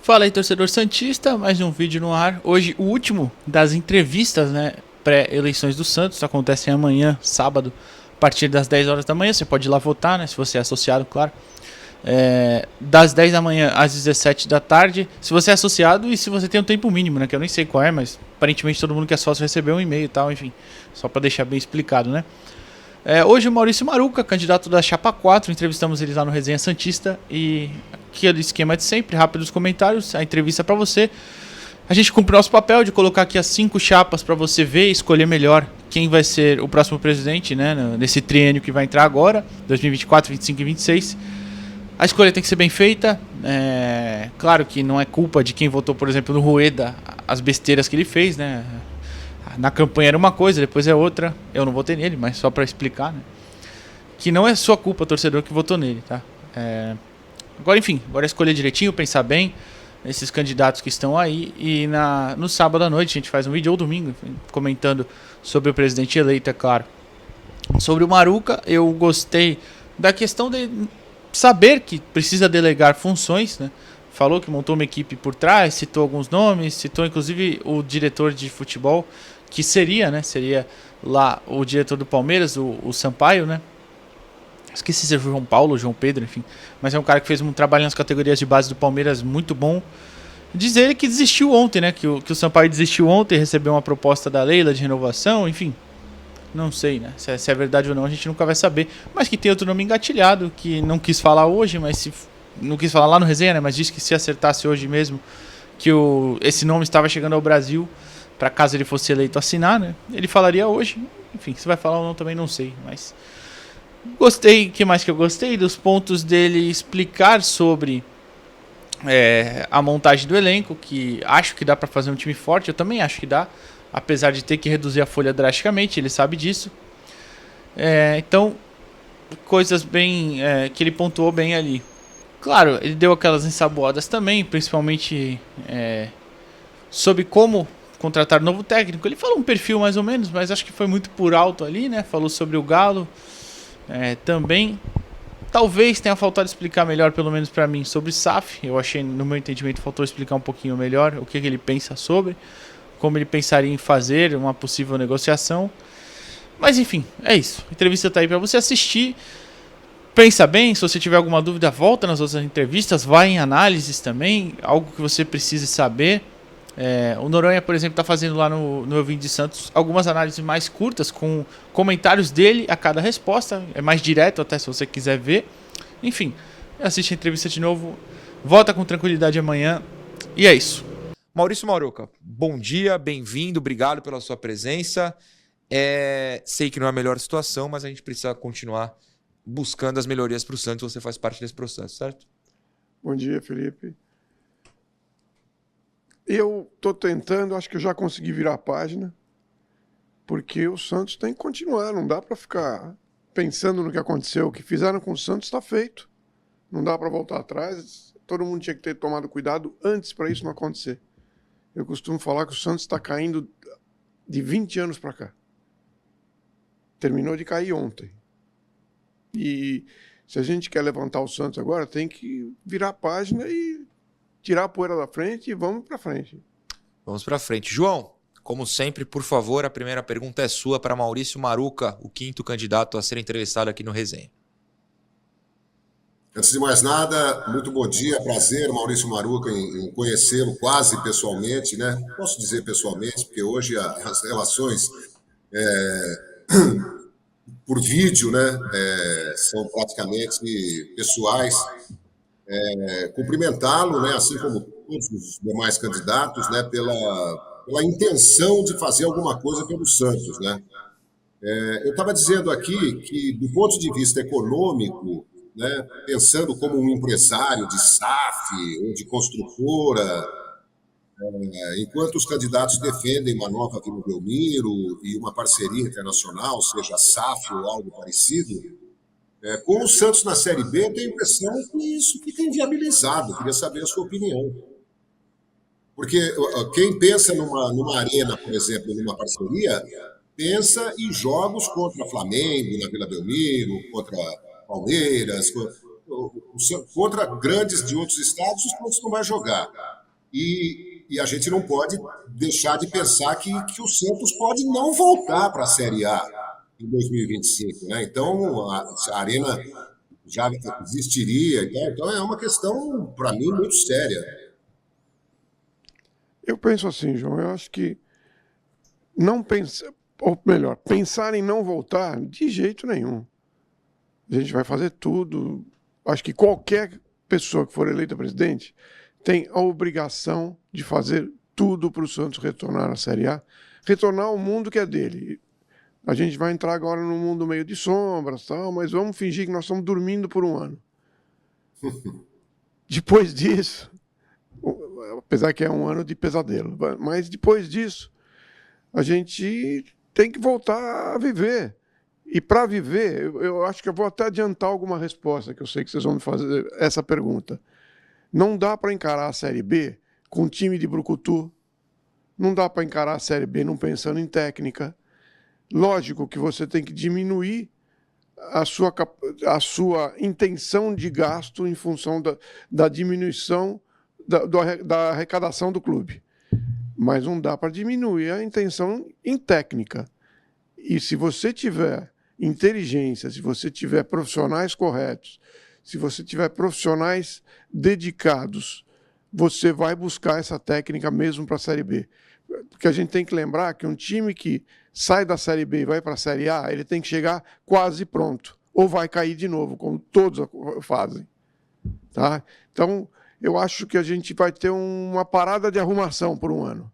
Fala aí, torcedor santista, mais um vídeo no ar. Hoje, o último das entrevistas, né, pré-eleições do Santos, acontecem amanhã, sábado, a partir das 10 horas da manhã. Você pode ir lá votar, né, se você é associado, claro. Das 10 da manhã às 17 da tarde, se você é associado e se você tem um tempo mínimo, né, que eu nem sei qual é, mas aparentemente todo mundo que é sócio recebeu um e-mail e tal, enfim, só para deixar bem explicado, né. Hoje o Maurício Maruca, candidato da Chapa 4, entrevistamos ele lá no Resenha Santista e aquele esquema de sempre, rápidos comentários, a entrevista para você. A gente cumpre o nosso papel de colocar aqui as 5 chapas para você ver e escolher melhor quem vai ser o próximo presidente, né, nesse triênio que vai entrar agora, 2024, 25 e 26. A escolha tem que ser bem feita. Claro que não é culpa de quem votou, por exemplo, no Rueda, as besteiras que ele fez, né? Na campanha era uma coisa, depois é outra. Eu não votei nele, mas só para explicar, né? Que não é sua culpa, torcedor, que votou nele, tá? Agora, enfim, agora é escolher direitinho, pensar bem esses candidatos que estão aí. E no sábado à noite a gente faz um vídeo, ou domingo, enfim, comentando sobre o presidente eleito, é claro. Sobre o Maruca, eu gostei da questão de saber que precisa delegar funções, né? Falou que montou uma equipe por trás, citou alguns nomes, citou inclusive o diretor de futebol, que seria, né? Seria lá o diretor do Palmeiras, o Sampaio, né? Esqueci se é João Paulo, João Pedro, enfim. Mas é um cara que fez um trabalho nas categorias de base do Palmeiras muito bom. Diz ele que desistiu ontem, né? Que o Sampaio desistiu ontem, recebeu uma proposta da Leila de renovação, enfim. Não sei, né? Se é verdade ou não, a gente nunca vai saber. Mas que tem outro nome engatilhado, que não quis falar hoje, mas não quis falar lá no resenha, né? Mas disse que se acertasse hoje mesmo, que esse nome estava chegando ao Brasil, para caso ele fosse eleito assinar, né? Ele falaria hoje. Enfim, se vai falar ou não também não sei, mas gostei. O que mais que eu gostei? Dos pontos dele explicar sobre a montagem do elenco, que acho que dá para fazer um time forte. Eu também acho que dá, apesar de ter que reduzir a folha drasticamente, ele sabe disso. Então, coisas bem que ele pontuou bem ali. Claro, ele deu aquelas ensaboadas também, principalmente sobre como contratar novo técnico. Ele falou um perfil mais ou menos, mas acho que foi muito por alto ali, né? Falou sobre o Galo também. Talvez tenha faltado explicar melhor, pelo menos para mim, sobre SAF. Eu achei, no meu entendimento, faltou explicar um pouquinho melhor o que ele pensa sobre, como ele pensaria em fazer uma possível negociação. Mas enfim, é isso. A entrevista tá aí para você assistir. Pensa bem, se você tiver alguma dúvida, volta nas outras entrevistas, vai em análises também, algo que você precise saber. O Noronha, por exemplo, está fazendo lá no meu vídeo de Santos algumas análises mais curtas, com comentários dele a cada resposta. É mais direto até, se você quiser ver. Enfim, assiste a entrevista de novo, volta com tranquilidade amanhã, e é isso. Maurício Maruca, bom dia, bem-vindo, obrigado pela sua presença. Sei que não é a melhor situação, mas a gente precisa continuar buscando as melhorias para o Santos. Você faz parte desse processo, certo? Bom dia, Felipe. Eu estou tentando, acho que eu já consegui virar a página, porque o Santos tem que continuar, não dá para ficar pensando no que aconteceu. O que fizeram com o Santos está feito. Não dá para voltar atrás. Todo mundo tinha que ter tomado cuidado antes para isso não acontecer. Eu costumo falar que o Santos está caindo de 20 anos para cá. Terminou de cair ontem. E se a gente quer levantar o Santos agora, tem que virar a página e tirar a poeira da frente e vamos para frente. Vamos para frente. João, como sempre, por favor, a primeira pergunta é sua para Maurício Maruca, o 5º candidato a ser entrevistado aqui no Resenha. Antes de mais nada, muito bom dia, prazer, Maurício Maruca, em conhecê-lo quase pessoalmente, né? Posso dizer pessoalmente, porque hoje as relações por vídeo, né, são praticamente pessoais. Cumprimentá-lo, né, assim como todos os demais candidatos, né, pela intenção de fazer alguma coisa pelo Santos, né? Eu estava dizendo aqui que, do ponto de vista econômico, né, pensando como um empresário de SAF ou de construtora, enquanto os candidatos defendem uma nova Vila Belmiro e uma parceria internacional, seja SAF ou algo parecido, com o Santos na Série B, eu tenho a impressão que isso fica inviabilizado. Eu queria saber a sua opinião. Porque quem pensa numa arena, por exemplo, numa parceria, pensa em jogos contra Flamengo, na Vila Belmiro, contra Palmeiras, contra grandes de outros estados, os Santos não vai jogar. E a gente não pode deixar de pensar que o Santos pode não voltar para a Série A em 2025, né? Então, a Arena já existiria. Então é uma questão, para mim, muito séria. Eu penso assim, João, eu acho que não pensar, ou melhor, pensar em não voltar de jeito nenhum. A gente vai fazer tudo. Acho que qualquer pessoa que for eleita presidente tem a obrigação de fazer tudo para o Santos retornar à Série A, retornar ao mundo que é dele. A gente vai entrar agora num mundo meio de sombras, tal, mas vamos fingir que nós estamos dormindo por um ano. Depois disso, apesar que é um ano de pesadelo, mas depois disso, a gente tem que voltar a viver. E para viver, eu acho que eu vou até adiantar alguma resposta, que eu sei que vocês vão me fazer essa pergunta. Não dá para encarar a Série B com um time de brucutu, não dá para encarar a Série B não pensando em técnica. Lógico que você tem que diminuir a sua intenção de gasto em função da diminuição da arrecadação do clube. Mas não dá para diminuir a intenção em técnica. E se você tiver inteligência, se você tiver profissionais corretos, se você tiver profissionais dedicados, você vai buscar essa técnica mesmo para a Série B. Porque a gente tem que lembrar que um time que sai da Série B e vai para a Série A, ele tem que chegar quase pronto. Ou vai cair de novo, como todos fazem. Tá? Então, eu acho que a gente vai ter uma parada de arrumação por um ano.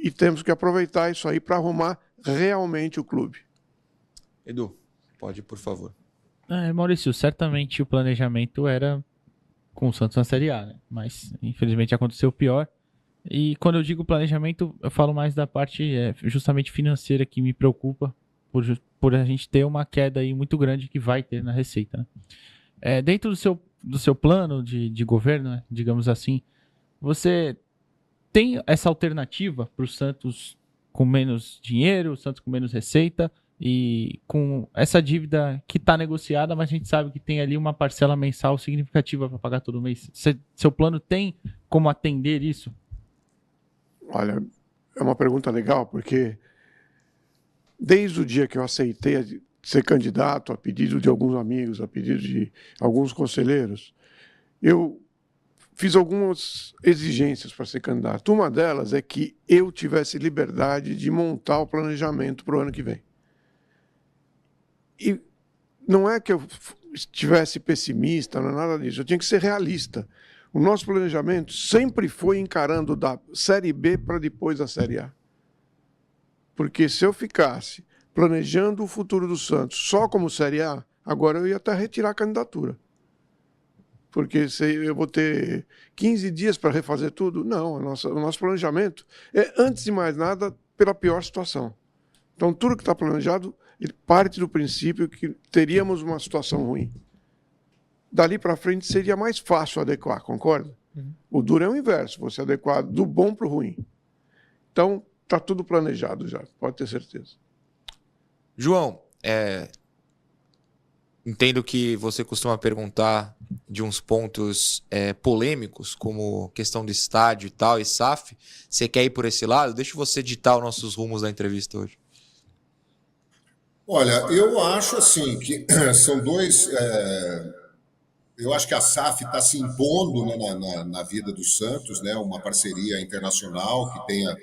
E temos que aproveitar isso aí para arrumar realmente o clube. Edu, pode, por favor. Maurício, certamente o planejamento era com o Santos na Série A, né? Mas infelizmente aconteceu o pior. E quando eu digo planejamento, eu falo mais da parte justamente financeira que me preocupa por a gente ter uma queda aí muito grande que vai ter na receita, né? Dentro do seu plano de governo, né, digamos assim, você tem essa alternativa para o Santos com menos dinheiro, o Santos com menos receita e com essa dívida que está negociada, mas a gente sabe que tem ali uma parcela mensal significativa para pagar todo mês. Seu plano tem como atender isso? Olha, é uma pergunta legal, porque desde o dia que eu aceitei ser candidato, a pedido de alguns amigos, a pedido de alguns conselheiros, eu fiz algumas exigências para ser candidato. Uma delas é que eu tivesse liberdade de montar o planejamento para o ano que vem. E não é que eu estivesse pessimista, não é nada disso, eu tinha que ser realista. O nosso planejamento sempre foi encarando da Série B para depois da Série A. Porque se eu ficasse planejando o futuro do Santos só como Série A, agora eu ia até retirar a candidatura. Porque eu vou ter 15 dias para refazer tudo? Não, o nosso planejamento é, antes de mais nada, pela pior situação. Então, tudo que está planejado, ele parte do princípio que teríamos uma situação ruim. Dali para frente seria mais fácil adequar, concorda? Uhum. O duro é o inverso, você adequar do bom para o ruim. Então, está tudo planejado já, pode ter certeza. João, entendo que você costuma perguntar de uns pontos polêmicos, como questão do estádio e tal, e SAF. Você quer ir por esse lado? Deixa você ditar os nossos rumos da entrevista hoje. Olha, eu acho assim que são dois... eu acho que a SAF está se impondo, né, na vida do Santos, né, uma parceria internacional que tenha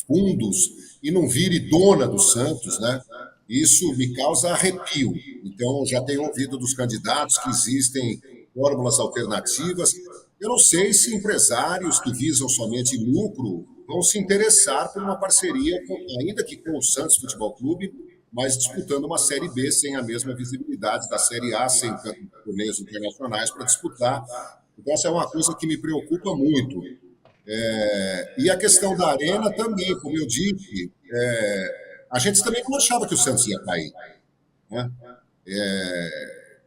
fundos e não vire dona do Santos, né? Isso me causa arrepio. Então, já tenho ouvido dos candidatos que existem fórmulas alternativas. Eu não sei se empresários que visam somente lucro vão se interessar por uma parceria, ainda que com o Santos Futebol Clube, mas disputando uma Série B sem a mesma visibilidade da Série A, sem torneios internacionais para disputar. Então, essa é uma coisa que me preocupa muito. E a questão da Arena também, como eu disse, a gente também não achava que o Santos ia cair, né?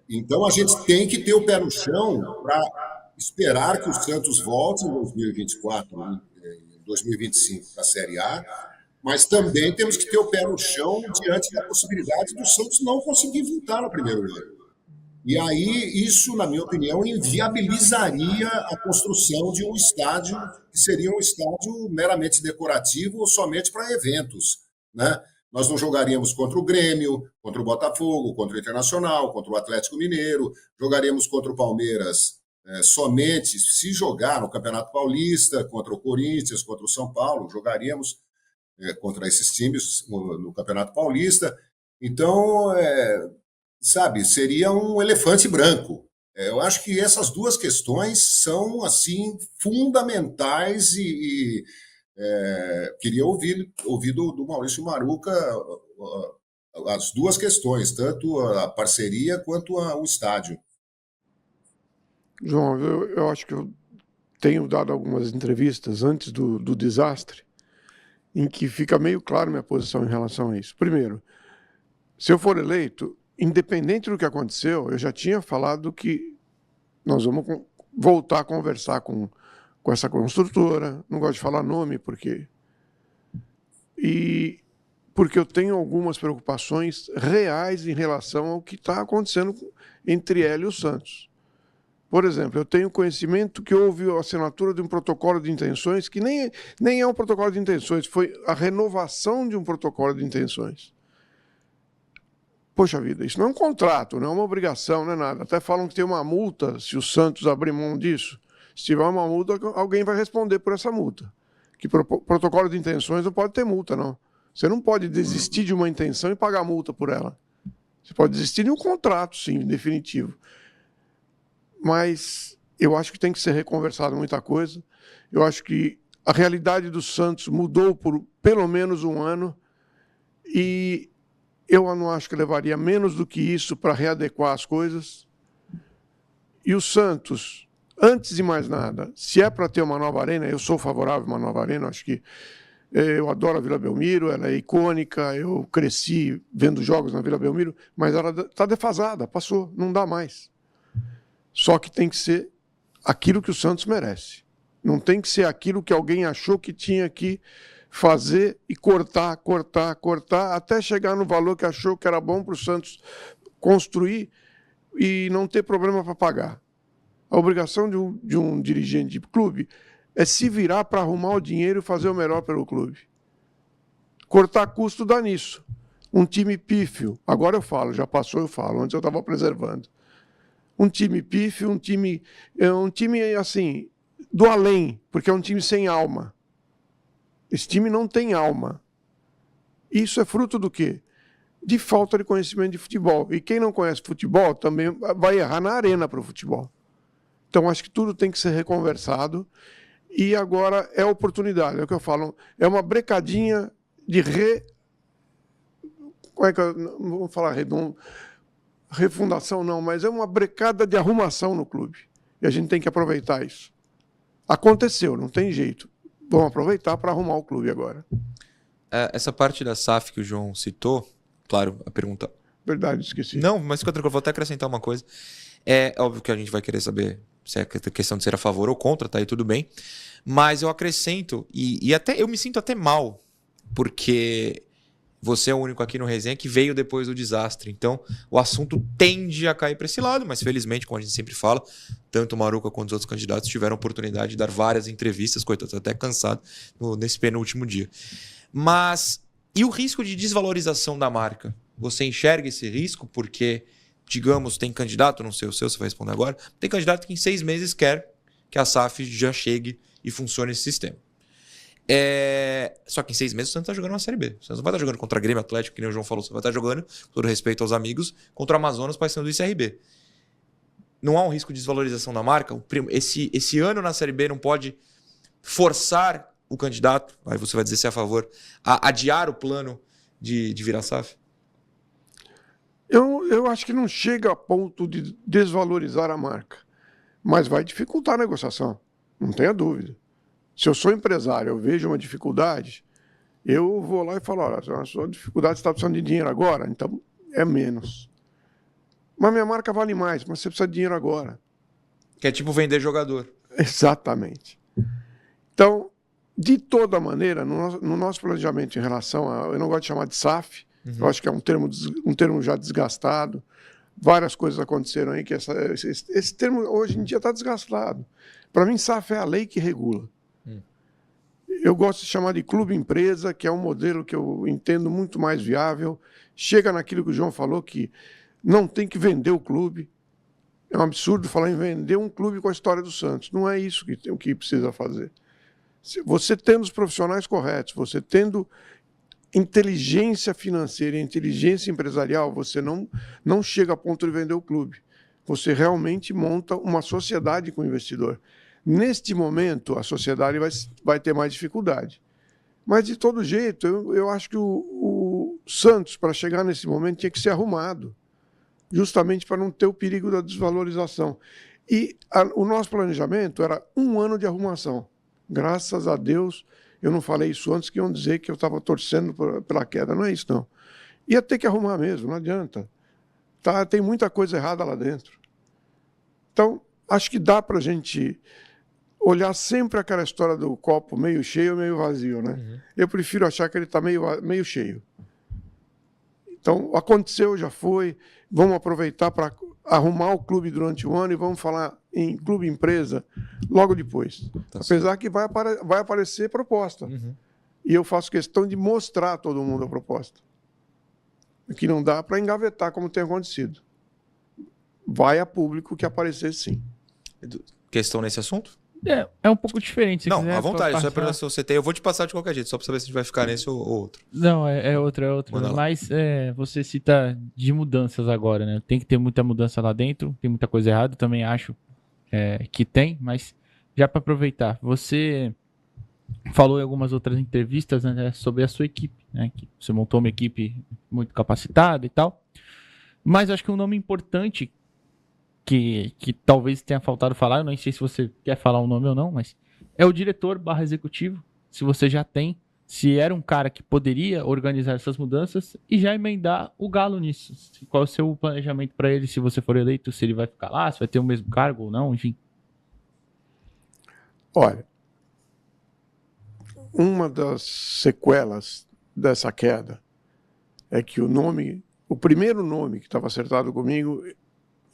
Então, a gente tem que ter o pé no chão para esperar que o Santos volte em 2024, em 2025 para a Série A, mas também temos que ter o pé no chão diante da possibilidade do Santos não conseguir voltar no primeiro ano. E aí, isso, na minha opinião, inviabilizaria a construção de um estádio que seria um estádio meramente decorativo ou somente para eventos, né? Nós não jogaríamos contra o Grêmio, contra o Botafogo, contra o Internacional, contra o Atlético Mineiro, jogaríamos contra o Palmeiras somente se jogar no Campeonato Paulista, contra o Corinthians, contra o São Paulo, jogaríamos contra esses times no Campeonato Paulista. Então, sabe, seria um elefante branco. Eu acho que essas duas questões são, assim, fundamentais queria ouvir do Maurício Maruca as duas questões, tanto a parceria quanto o estádio. João, eu acho que eu tenho dado algumas entrevistas antes do desastre em que fica meio claro minha posição em relação a isso. Primeiro, se eu for eleito, independente do que aconteceu, eu já tinha falado que nós vamos voltar a conversar com essa construtora. Não gosto de falar nome, porque eu tenho algumas preocupações reais em relação ao que está acontecendo entre ela e o Santos. Por exemplo, eu tenho conhecimento que houve a assinatura de um protocolo de intenções, que nem é um protocolo de intenções, foi a renovação de um protocolo de intenções. Poxa vida, isso não é um contrato, não é uma obrigação, não é nada. Até falam que tem uma multa se o Santos abrir mão disso. Se tiver uma multa, alguém vai responder por essa multa. Que protocolo de intenções não pode ter multa, não. Você não pode desistir de uma intenção e pagar multa por ela. Você pode desistir de um contrato, sim, definitivo. Mas eu acho que tem que ser reconversado muita coisa. Eu acho que a realidade do Santos mudou por pelo menos um ano e eu não acho que levaria menos do que isso para readequar as coisas. E o Santos, antes de mais nada, se é para ter uma nova arena, eu sou favorável a uma nova arena, acho que eu adoro a Vila Belmiro, ela é icônica, eu cresci vendo jogos na Vila Belmiro, mas ela está defasada, passou, não dá mais. Só que tem que ser aquilo que o Santos merece. Não tem que ser aquilo que alguém achou que tinha que fazer e cortar, até chegar no valor que achou que era bom para o Santos construir e não ter problema para pagar. A obrigação de um dirigente de clube é se virar para arrumar o dinheiro e fazer o melhor pelo clube. Cortar custo dá nisso. Um time pífio, agora eu falo, já passou eu falo, antes eu estava preservando. Um time pífio, um time assim, do além, porque é um time sem alma. Esse time não tem alma. Isso é fruto do quê? De falta de conhecimento de futebol. E quem não conhece futebol também vai errar na arena para o futebol. Então, acho que tudo tem que ser reconversado. E agora é oportunidade, é o que eu falo. É uma brecadinha de como é que eu não vou falar refundação não, mas é uma brecada de arrumação no clube. E a gente tem que aproveitar isso. Aconteceu, não tem jeito. Vamos aproveitar para arrumar o clube agora. Essa parte da SAF que o João citou, claro, a pergunta... Verdade, esqueci. Não, mas fica tranquilo, vou até acrescentar uma coisa. É óbvio que a gente vai querer saber se é questão de ser a favor ou contra, tá aí tudo bem. Mas eu acrescento, e até eu me sinto até mal, porque você é o único aqui no Resenha que veio depois do desastre. Então, o assunto tende a cair para esse lado, mas felizmente, como a gente sempre fala, tanto o Maruca quanto os outros candidatos tiveram a oportunidade de dar várias entrevistas, coitado, até cansado nesse penúltimo dia. Mas, e o risco de desvalorização da marca? Você enxerga esse risco? Porque, digamos, tem candidato, não sei o seu, você vai responder agora, tem candidato que em 6 meses quer que a SAF já chegue e funcione esse sistema. Só que em 6 meses o Santos está jogando uma Série B. O Santos não vai estar jogando contra Grêmio Atlético, que nem o João falou. Você vai estar jogando, com todo respeito aos amigos, contra o Amazonas, Paysandu e CRB. Não há um risco de desvalorização da marca? Esse ano na Série B não pode forçar o candidato, aí você vai dizer se é a favor, a adiar o plano de virar SAF? Eu acho que não chega a ponto de desvalorizar a marca, mas vai dificultar a negociação, não tenha dúvida. Se eu sou empresário, eu vejo uma dificuldade, eu vou lá e falo, olha, a sua dificuldade está precisando de dinheiro agora, então é menos. Mas minha marca vale mais, mas você precisa de dinheiro agora. Que é tipo vender jogador. Exatamente. Então, de toda maneira, no nosso planejamento em relação a... Eu não gosto de chamar de SAF, eu acho que é um termo já desgastado. várias coisas aconteceram aí que esse termo hoje em dia está desgastado. Para mim, SAF é a lei que regula. Eu gosto de chamar de clube-empresa, que é um modelo que eu entendo muito mais viável. Chega naquilo que o João falou, que não tem que vender o clube. É um absurdo falar em vender um clube com a história do Santos. Não é isso que precisa fazer. Você tendo os profissionais corretos, você tendo inteligência financeira e inteligência empresarial, você não chega a ponto de vender o clube. Você realmente monta uma sociedade com o investidor. Neste momento, a sociedade vai ter mais dificuldade. Mas, de todo jeito, eu acho que o Santos, para chegar nesse momento, tinha que ser arrumado, justamente para não ter o perigo da desvalorização. E o nosso planejamento era 1 ano de arrumação. Graças a Deus, eu não falei isso antes, que iam dizer que eu estava torcendo pela queda. Não é isso, não. Ia ter que arrumar mesmo, não adianta. Tem muita coisa errada lá dentro. Então, acho que dá para a gente olhar sempre aquela história do copo meio cheio ou meio vazio, né? Uhum. Eu prefiro achar que ele está meio cheio. Então, aconteceu, já foi. Vamos aproveitar para arrumar o clube durante o ano e vamos falar em clube-empresa logo depois. Tá. Apesar que vai aparecer proposta. Uhum. E eu faço questão de mostrar a todo mundo a proposta. Que não dá para engavetar como tem acontecido. Vai a público que aparecer, sim. Questão nesse assunto? É um pouco diferente. Se não, quiser, à vontade, só para se você tem. Eu vou te passar de qualquer jeito, só para saber se a gente vai ficar nesse ou outro. Não, é outro. Mas você cita de mudanças agora, né? Tem que ter muita mudança lá dentro, tem muita coisa errada, também acho que tem, mas já para aproveitar, você falou em algumas outras entrevistas, né, sobre a sua equipe, né? Que você montou uma equipe muito capacitada e tal, mas acho que um nome importante que talvez tenha faltado falar, eu não sei se você quer falar o nome ou não, mas é o diretor/executivo, se você já tem, se era um cara que poderia organizar essas mudanças e já emendar o Galo nisso. Qual é o seu planejamento para ele, se você for eleito, se ele vai ficar lá, se vai ter o mesmo cargo ou não, enfim. Olha, uma das sequelas dessa queda é que o primeiro nome que estava acertado comigo,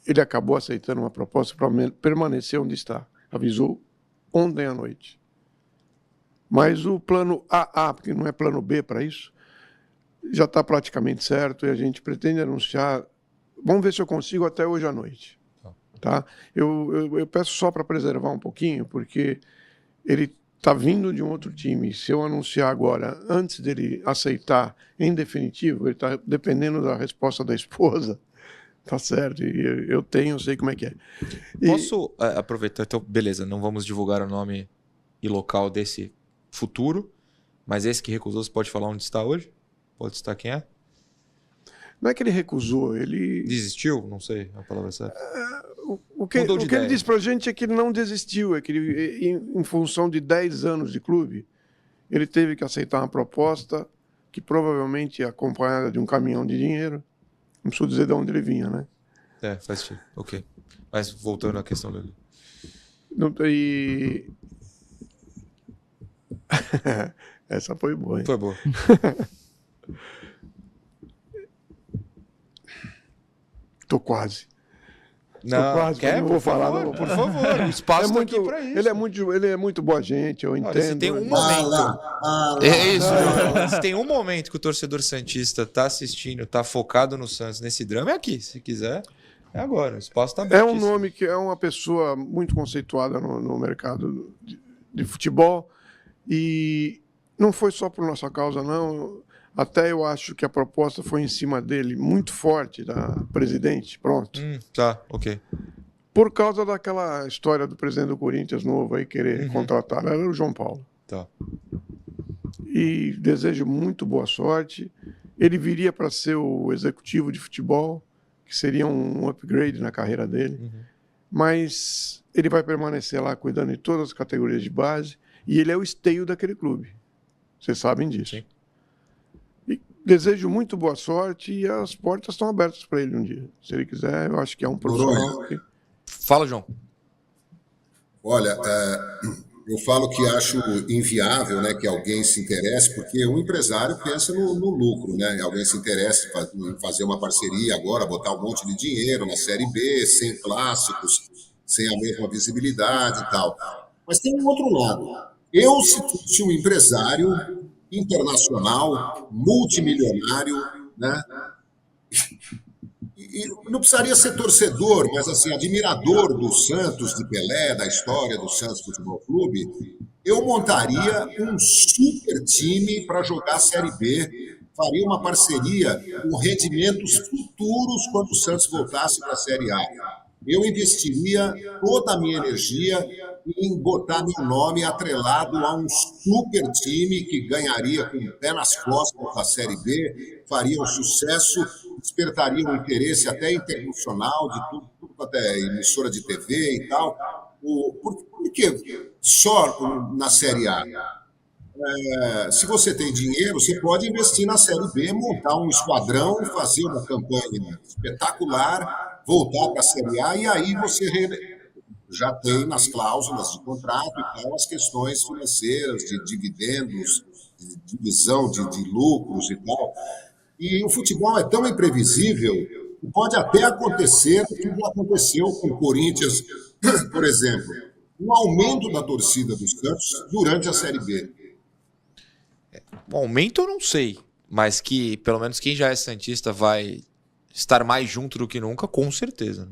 ele acabou aceitando uma proposta para permanecer onde está. Avisou ontem à noite. Mas o plano AA, porque não é plano B para isso, já está praticamente certo e a gente pretende anunciar. Vamos ver se eu consigo até hoje à noite. Tá? Eu peço só para preservar um pouquinho, porque ele está vindo de um outro time. Se eu anunciar agora, antes dele aceitar em definitivo, ele está dependendo da resposta da esposa. Tá certo, eu sei como é que é. Posso aproveitar, então, beleza, não vamos divulgar o nome e local desse futuro, mas esse que recusou, você pode falar onde está hoje? Pode citar quem é? Não é que ele recusou, ele... Desistiu? Não sei a palavra certa. O que ele disse pra gente é que ele não desistiu, é que ele, em função de 10 anos de clube, ele teve que aceitar uma proposta que provavelmente é acompanhada de um caminhão de dinheiro. Não preciso dizer de onde ele vinha, né? Faz sentido. Ok. Mas voltando à questão dele. Essa foi boa, hein? Foi boa. Tô quase. Não vou falar, não. Por favor, o espaço tá aqui pra isso. Ele é muito boa gente, eu entendo. Se tem um momento... É isso. Se tem um momento que o torcedor santista tá assistindo, tá focado no Santos, nesse drama, é aqui. Se quiser, é agora. O espaço tá aberto. É um nome que é uma pessoa muito conceituada no mercado de futebol e não foi só por nossa causa, não. Até eu acho que a proposta foi em cima dele, muito forte, da presidente, pronto. Tá, ok. Por causa daquela história do presidente do Corinthians novo aí querer contratar, era o João Paulo. Tá. E desejo muito boa sorte. Ele viria para ser o executivo de futebol, que seria um upgrade na carreira dele. Mas ele vai permanecer lá cuidando de todas as categorias de base e ele é o esteio daquele clube. Vocês sabem disso. Sim. Desejo muito boa sorte e as portas estão abertas para ele um dia. Se ele quiser, eu acho que é um profissional. Fala, João. Olha, Eu falo que acho inviável, né, que alguém se interesse, porque o empresário pensa no lucro, né? Alguém se interessa em fazer uma parceria agora, botar um monte de dinheiro na Série B, sem clássicos, sem a mesma visibilidade e tal. Mas tem um outro lado. Eu, se fosse um empresário internacional, multimilionário, né? E não precisaria ser torcedor, mas assim, admirador do Santos, de Pelé, da história do Santos Futebol Clube, eu montaria um super time para jogar a Série B, faria uma parceria com rendimentos futuros quando o Santos voltasse para a Série A. Eu investiria toda a minha energia em botar meu nome atrelado a um super time que ganharia com o pé nas costas da Série B, faria um sucesso, despertaria um interesse até internacional de tudo até emissora de TV e tal. Por que só na Série A? Se você tem dinheiro, você pode investir na Série B, montar um esquadrão, fazer uma campanha espetacular, voltar para a Série A, e aí você já tem nas cláusulas de contrato e tal as questões financeiras, de dividendos, de divisão de lucros e tal. E o futebol é tão imprevisível que pode até acontecer o que já aconteceu com o Corinthians, por exemplo, um aumento da torcida do Santos durante a Série B. Um aumento eu não sei, mas que pelo menos quem já é santista vai estar mais junto do que nunca, com certeza.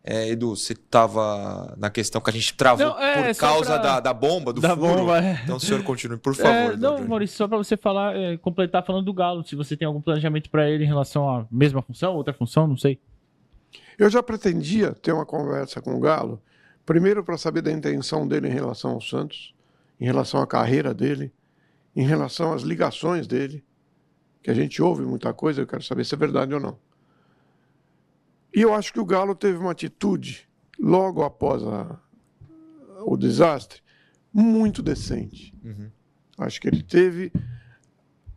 Edu, você estava na questão que a gente travou Não, por causa da bomba, do da furo. Bomba, Então o senhor continue, por favor. Não, Maurício, só para você falar, completar falando do Galo, se você tem algum planejamento para ele em relação à mesma função, outra função, não sei. Eu já pretendia ter uma conversa com o Galo, primeiro para saber da intenção dele em relação ao Santos, em relação à carreira dele, em relação às ligações dele, que a gente ouve muita coisa, eu quero saber se é verdade ou não. E eu acho que o Galo teve uma atitude, logo após o desastre, muito decente. Uhum. Acho que ele teve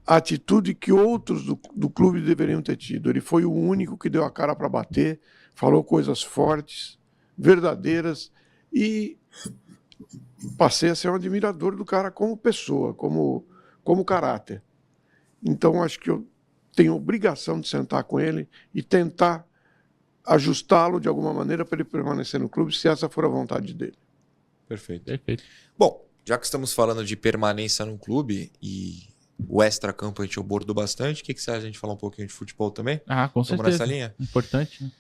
a atitude que outros do clube deveriam ter tido. Ele foi o único que deu a cara para bater, falou coisas fortes, verdadeiras, e passei a ser um admirador do cara como pessoa, como caráter. Então, acho que eu tenho obrigação de sentar com ele e tentar ajustá-lo de alguma maneira para ele permanecer no clube, se essa for a vontade dele. Perfeito. Perfeito. Bom, já que estamos falando de permanência no clube e o extra-campo a gente abordou bastante, o que você acha de a gente falar um pouquinho de futebol também? Ah, com Vamos certeza. nessa linha? Importante, né?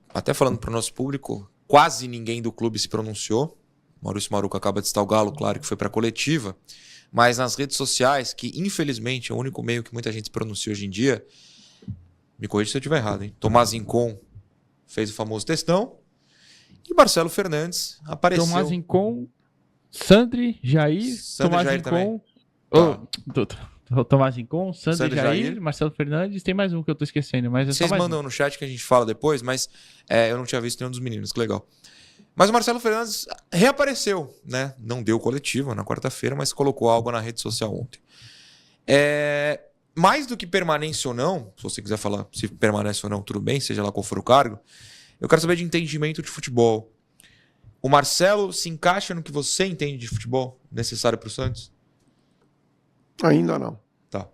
Até falando para o nosso público, quase ninguém do clube se pronunciou. Maurício Maruco acaba de citar o Galo, claro que foi para a coletiva, mas nas redes sociais, que infelizmente é o único meio que muita gente se pronuncia hoje em dia, me corrija se eu estiver errado, hein? Tomás Rincon fez o famoso textão e Marcelo Fernandes apareceu. Tomás Rincon, Sandri, Jair, Sandri Tomás Jair Rincon, também. Tomás Rincon, Sandri, Sandri Jair, Jair. Marcelo Fernandes, tem mais um que eu tô esquecendo, mas é só Vocês mais mandam no chat que a gente fala depois, mas eu não tinha visto nenhum dos meninos, que legal. Mas o Marcelo Fernandes reapareceu, né? Não deu coletiva na quarta-feira, mas colocou algo na rede social ontem. Mais do que permanência ou não, se você quiser falar se permanece ou não, tudo bem, seja lá qual for o cargo, eu quero saber de entendimento de futebol. O Marcelo se encaixa no que você entende de futebol necessário para o Santos? Ainda não. Tá.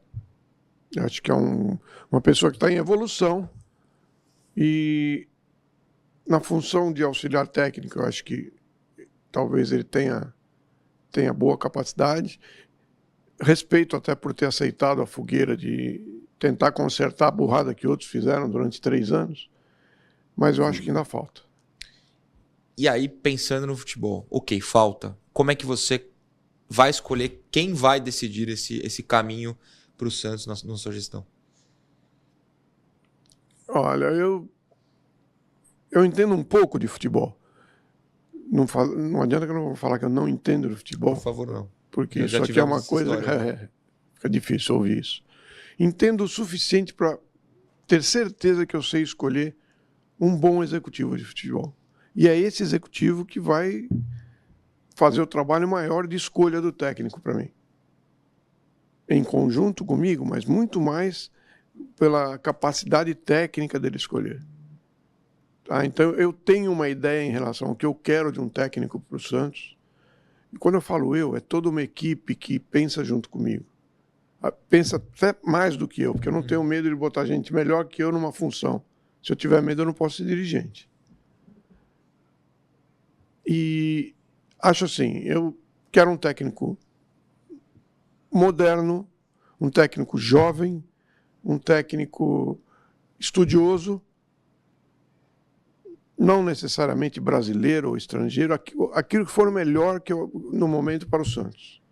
Eu acho que é uma pessoa que está em evolução e na função de auxiliar técnico, eu acho que talvez ele tenha boa capacidade. Respeito até por ter aceitado a fogueira de tentar consertar a burrada que outros fizeram durante 3 anos, mas eu acho que ainda falta. E aí, pensando no futebol, ok, falta. Como é que você vai escolher quem vai decidir esse caminho para o Santos na sua gestão? Olha, eu entendo um pouco de futebol. Não adianta que eu não vou falar que eu não entendo de futebol. Por favor, não. Porque Já isso aqui é tivemos uma essa coisa história. fica difícil ouvir isso. Entendo o suficiente para ter certeza que eu sei escolher um bom executivo de futebol. E é esse executivo que vai fazer o trabalho maior de escolha do técnico para mim. Em conjunto comigo, mas muito mais pela capacidade técnica dele escolher. Então, eu tenho uma ideia em relação ao que eu quero de um técnico para o Santos. E quando eu falo é toda uma equipe que pensa junto comigo. Pensa até mais do que eu, porque eu não tenho medo de botar gente melhor que eu numa função. Se eu tiver medo, eu não posso ser dirigente. E acho assim, eu quero um técnico moderno, um técnico jovem, um técnico estudioso, não necessariamente brasileiro ou estrangeiro, aquilo que for o melhor no momento para o Santos.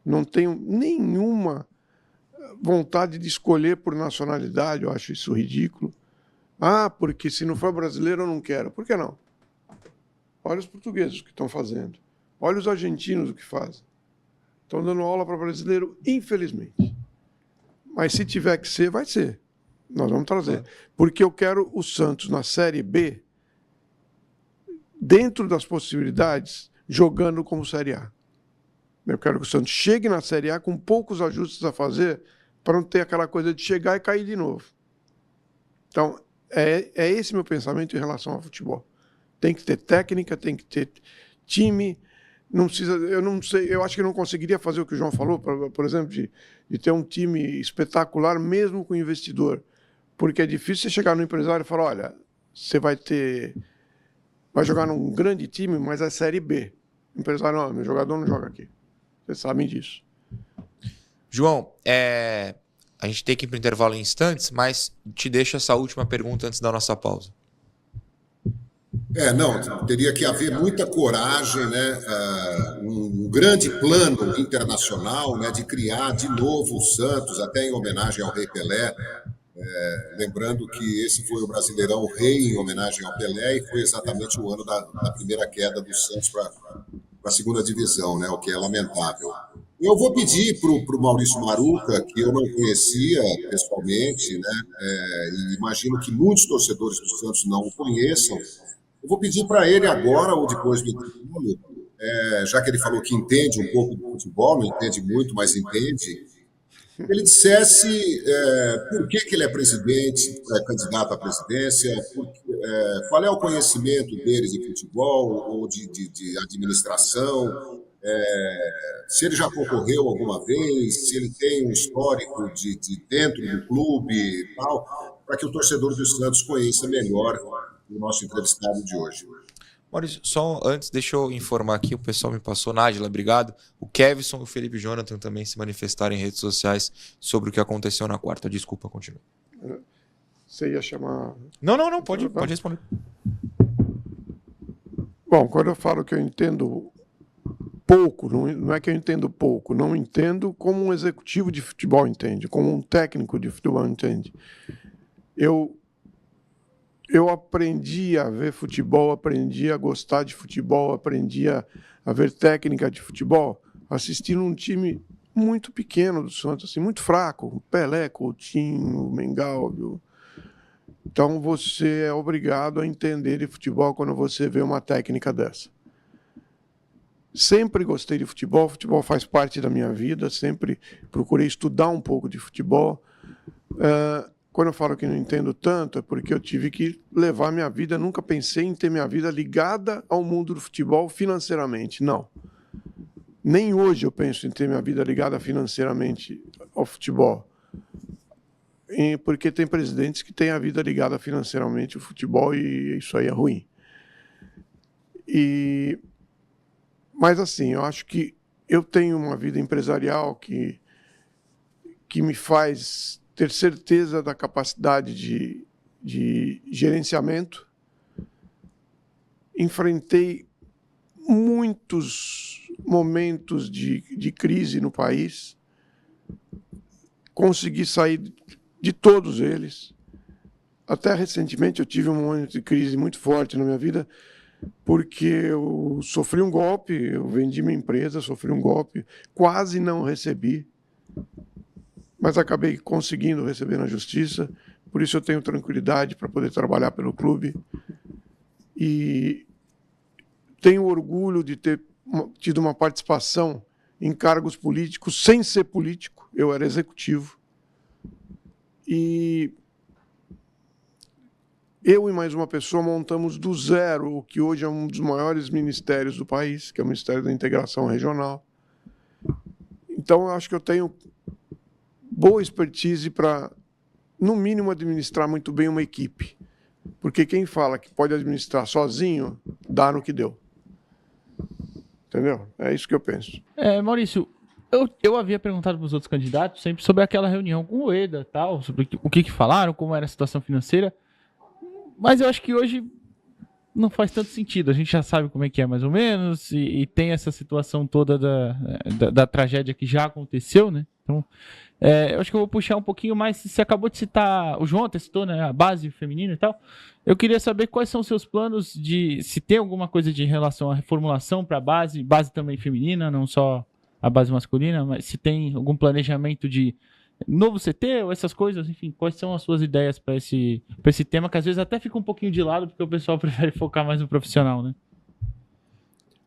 Não tenho nenhuma vontade de escolher por nacionalidade, eu acho isso ridículo. Porque se não for brasileiro eu não quero. Por que não? Olha os portugueses o que estão fazendo. Olha os argentinos o que fazem. Estão dando aula para brasileiro, infelizmente. Mas se tiver que ser, vai ser. Nós vamos trazer. Porque eu quero o Santos na Série B, dentro das possibilidades, jogando como Série A. Eu quero que o Santos chegue na Série A com poucos ajustes a fazer para não ter aquela coisa de chegar e cair de novo. Então, é esse meu pensamento em relação ao futebol. Tem que ter técnica, tem que ter time. Não precisa, eu não sei, eu acho que não conseguiria fazer o que o João falou, por exemplo, de ter um time espetacular mesmo com investidor. Porque é difícil você chegar no empresário e falar, olha, você vai jogar num grande time, mas é Série B. O empresário, não, meu jogador não joga aqui. Vocês sabem disso. João, a gente tem que ir para o intervalo em instantes, mas te deixo essa última pergunta antes da nossa pausa. Não, teria que haver muita coragem, né? Um grande plano internacional, né? De criar de novo o Santos, até em homenagem ao Rei Pelé. Lembrando que esse foi o Brasileirão Rei em homenagem ao Pelé e foi exatamente o ano da primeira queda do Santos para a segunda divisão, né? O que é lamentável. Eu vou pedir para o Maurício Maruca, que eu não conhecia pessoalmente, né? E imagino que muitos torcedores do Santos não o conheçam. Eu vou pedir para ele agora ou depois do intervalo, já que ele falou que entende um pouco de futebol, não entende muito, mas entende, ele dissesse por que ele é presidente, candidato à presidência, qual é o conhecimento dele de futebol ou de administração, se ele já concorreu alguma vez, se ele tem um histórico de dentro do clube e tal, para que o torcedor do Santos conheça melhor o nosso entrevistado de hoje. Maurício, só antes, deixa eu informar aqui, o pessoal me passou, Nájila, obrigado. O Kevson e o Felipe Jonathan também se manifestaram em redes sociais sobre o que aconteceu na quarta. Desculpa, continua. Você ia chamar... Não, pode responder. Bom, quando eu falo que eu entendo pouco, não é que eu entendo pouco, não entendo como um executivo de futebol entende, como um técnico de futebol entende. Eu aprendi a ver futebol, aprendi a gostar de futebol, aprendi a ver técnica de futebol, assistindo um time muito pequeno do Santos, assim, muito fraco, Pelé, Coutinho, Mengalvio. Então você é obrigado a entender de futebol quando você vê uma técnica dessa. Sempre gostei de futebol, futebol faz parte da minha vida, sempre procurei estudar um pouco de futebol. Quando eu falo que não entendo tanto, é porque eu tive que levar minha vida, nunca pensei em ter minha vida ligada ao mundo do futebol financeiramente, não. Nem hoje eu penso em ter minha vida ligada financeiramente ao futebol. Porque tem presidentes que têm a vida ligada financeiramente ao futebol e isso aí é ruim. Mas assim, eu acho que eu tenho uma vida empresarial que me faz ter certeza da capacidade de gerenciamento. Enfrentei muitos momentos de crise no país. Consegui sair de todos eles. Até recentemente eu tive um momento de crise muito forte na minha vida, porque eu sofri um golpe, eu vendi minha empresa, sofri um golpe, quase não recebi, mas acabei conseguindo receber na justiça, por isso eu tenho tranquilidade para poder trabalhar pelo clube. E tenho orgulho de ter tido uma participação em cargos políticos sem ser político, eu era executivo. E eu e mais uma pessoa montamos do zero o que hoje é um dos maiores ministérios do país, que é o Ministério da Integração Regional. Então, eu acho que eu tenho boa expertise para, no mínimo, administrar muito bem uma equipe. Porque quem fala que pode administrar sozinho, dá no que deu. Entendeu? É isso que eu penso. Maurício, eu havia perguntado para os outros candidatos sempre sobre aquela reunião com o EDA, tal, sobre o que falaram, como era a situação financeira. Mas eu acho que hoje não faz tanto sentido. A gente já sabe como é que é, mais ou menos, e tem essa situação toda da tragédia que já aconteceu, né? Então, eu acho que eu vou puxar um pouquinho mais. Você acabou de citar, o João até citou, né, a base feminina e tal. Eu queria saber quais são os seus planos se tem alguma coisa de relação à reformulação para a base também feminina, não só a base masculina, mas se tem algum planejamento de novo CT ou essas coisas, enfim, quais são as suas ideias para esse tema, que às vezes até fica um pouquinho de lado, porque o pessoal prefere focar mais no profissional, né?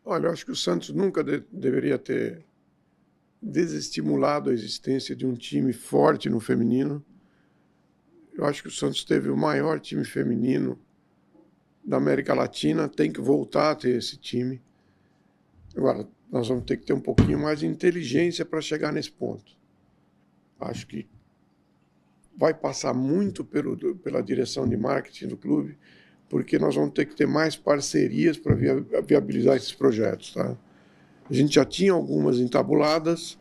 Olha, eu acho que o Santos nunca deveria ter desestimulado a existência de um time forte no feminino. Eu acho que o Santos teve o maior time feminino da América Latina, tem que voltar a ter esse time. Agora, nós vamos ter que ter um pouquinho mais de inteligência para chegar nesse ponto. Acho que vai passar muito pela direção de marketing do clube, porque nós vamos ter que ter mais parcerias para viabilizar esses projetos, tá? A gente já tinha algumas entabuladas,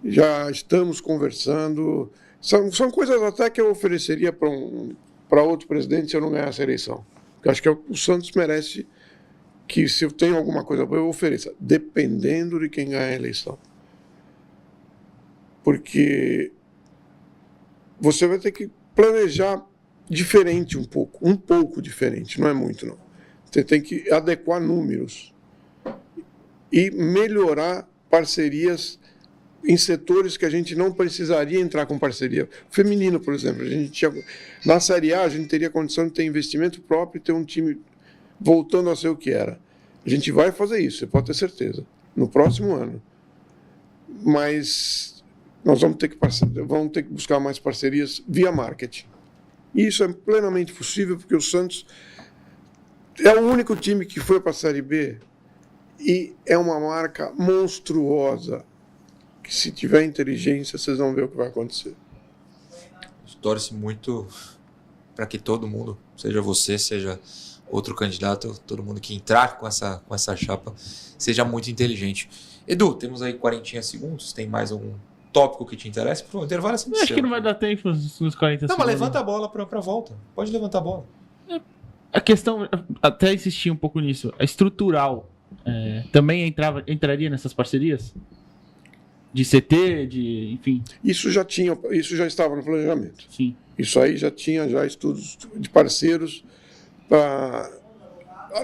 já estamos conversando. São coisas até que eu ofereceria para outro presidente se eu não ganhasse a eleição. Porque acho que o Santos merece que, se eu tenho alguma coisa boa, eu ofereça, dependendo de quem ganhar a eleição. Porque você vai ter que planejar diferente um pouco diferente, não é muito, não. Você tem que adequar números e melhorar parcerias em setores que a gente não precisaria entrar com parceria. Feminino, por exemplo, na Série A a gente teria condição de ter investimento próprio e ter um time voltando a ser o que era. A gente vai fazer isso, você pode ter certeza, no próximo ano. Mas nós vamos ter que buscar mais parcerias via marketing. E isso é plenamente possível, porque o Santos é o único time que foi para a Série B e é uma marca monstruosa, que se tiver inteligência, vocês vão ver o que vai acontecer. Torce muito para que todo mundo, seja você, seja outro candidato, todo mundo que entrar com essa chapa, seja muito inteligente. Edu, temos aí 40 segundos, tem mais algum tópico que te interessa? Pro intervalo é sempre Acho que não vai dar tempo nos 40 segundos. Não, mas levanta a bola para volta. Pode levantar a bola. A questão, até insistir um pouco nisso, a estrutural também entraria nessas parcerias? De CT, enfim. Isso já estava no planejamento. Sim. Isso aí já tinha estudos de parceiros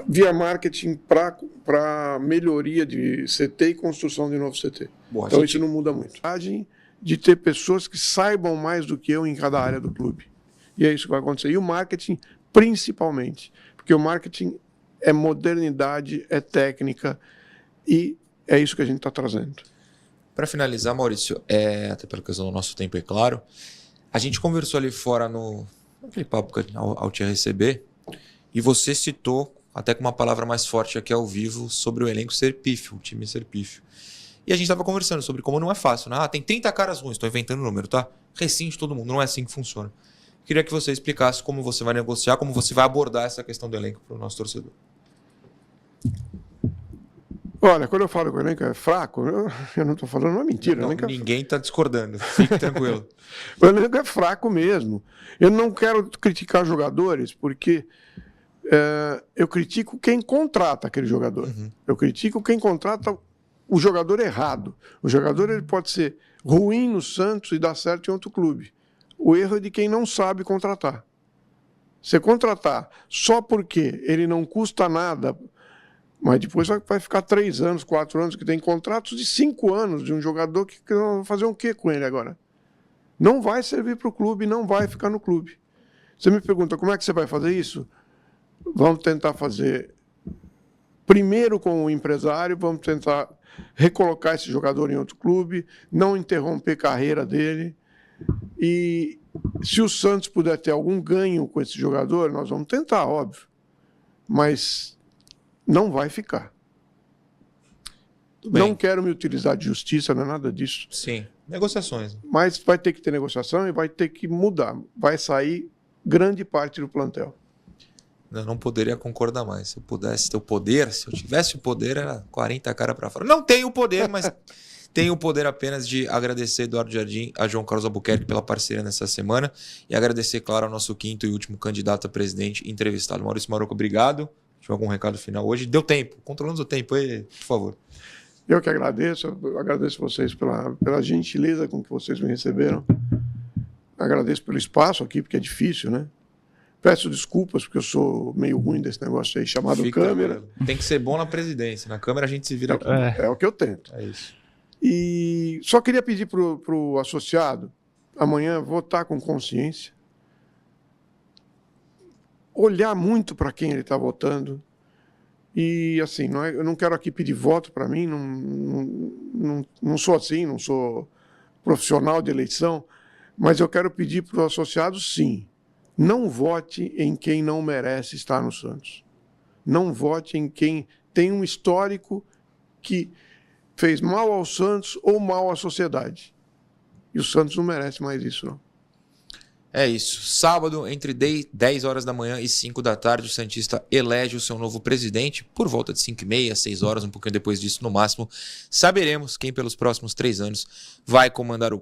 via marketing para melhoria de CT e construção de novo CT. Boa, então isso não muda muito. De ter pessoas que saibam mais do que eu em cada área do clube. E é isso que vai acontecer. E o marketing, principalmente. Porque o marketing é modernidade, é técnica e é isso que a gente está trazendo. Para finalizar, Maurício, até pela questão do nosso tempo, é claro, a gente conversou ali fora naquele papo ao te receber, e você citou, até com uma palavra mais forte aqui ao vivo, sobre o elenco ser pífio, o time ser pífio. E a gente estava conversando sobre como não é fácil, né? Tem 30 caras ruins, estou inventando o número, tá? Recinte todo mundo, não é assim que funciona. Queria que você explicasse como você vai negociar, como você vai abordar essa questão do elenco para o nosso torcedor. Olha, quando eu falo que o elenco é fraco, eu não estou falando uma mentira. Não, ninguém está discordando, fique tranquilo. O elenco é fraco mesmo. Eu não quero criticar jogadores, porque eu critico quem contrata aquele jogador. Uhum. Eu critico quem contrata o jogador errado. O jogador ele pode ser ruim no Santos e dar certo em outro clube. O erro é de quem não sabe contratar. Você contratar só porque ele não custa nada, mas depois vai ficar 3 anos, 4 anos, que tem contratos de 5 anos de um jogador que vai fazer o quê com ele agora? Não vai servir para o clube, não vai ficar no clube. Você me pergunta, como é que você vai fazer isso? Vamos tentar fazer primeiro com o empresário, vamos tentar recolocar esse jogador em outro clube, não interromper a carreira dele e Se o Santos puder ter algum ganho com esse jogador, nós vamos tentar, óbvio. Mas não vai ficar. Tudo bem. Não quero me utilizar de justiça, não é nada disso. Sim, negociações. Mas vai ter que ter negociação e vai ter que mudar. Vai sair grande parte do plantel. Eu não poderia concordar mais. Se eu pudesse ter o poder, se eu tivesse o poder, era 40 cara para fora. Não tenho o poder, mas tenho o poder apenas de agradecer Eduardo Jardim, a João Carlos Albuquerque pela parceria nessa semana e agradecer, claro, ao nosso quinto e último candidato a presidente entrevistado. Maurício Maroco, obrigado. Tiver algum recado final hoje? Deu tempo. Controlando o tempo aí, por favor. Eu que agradeço vocês pela gentileza com que vocês me receberam. Agradeço pelo espaço aqui, porque é difícil, né? Peço desculpas, porque eu sou meio ruim desse negócio aí, chamado câmera. Tem que ser bom na presidência. Na câmera a gente se vira aqui. É o que eu tento. É isso. E só queria pedir pro associado, amanhã, votar com consciência, olhar muito para quem ele está votando. E, assim, eu não quero aqui pedir voto para mim, não sou assim, não sou profissional de eleição, mas eu quero pedir para o associado, sim, não vote em quem não merece estar no Santos. Não vote em quem tem um histórico que fez mal ao Santos ou mal à sociedade. E o Santos não merece mais isso, não. É isso. Sábado, entre 10 horas da manhã e 5 da tarde, o Santista elege o seu novo presidente. Por volta de 5h30, 6 horas, um pouquinho depois disso, no máximo, saberemos quem pelos próximos 3 anos vai comandar o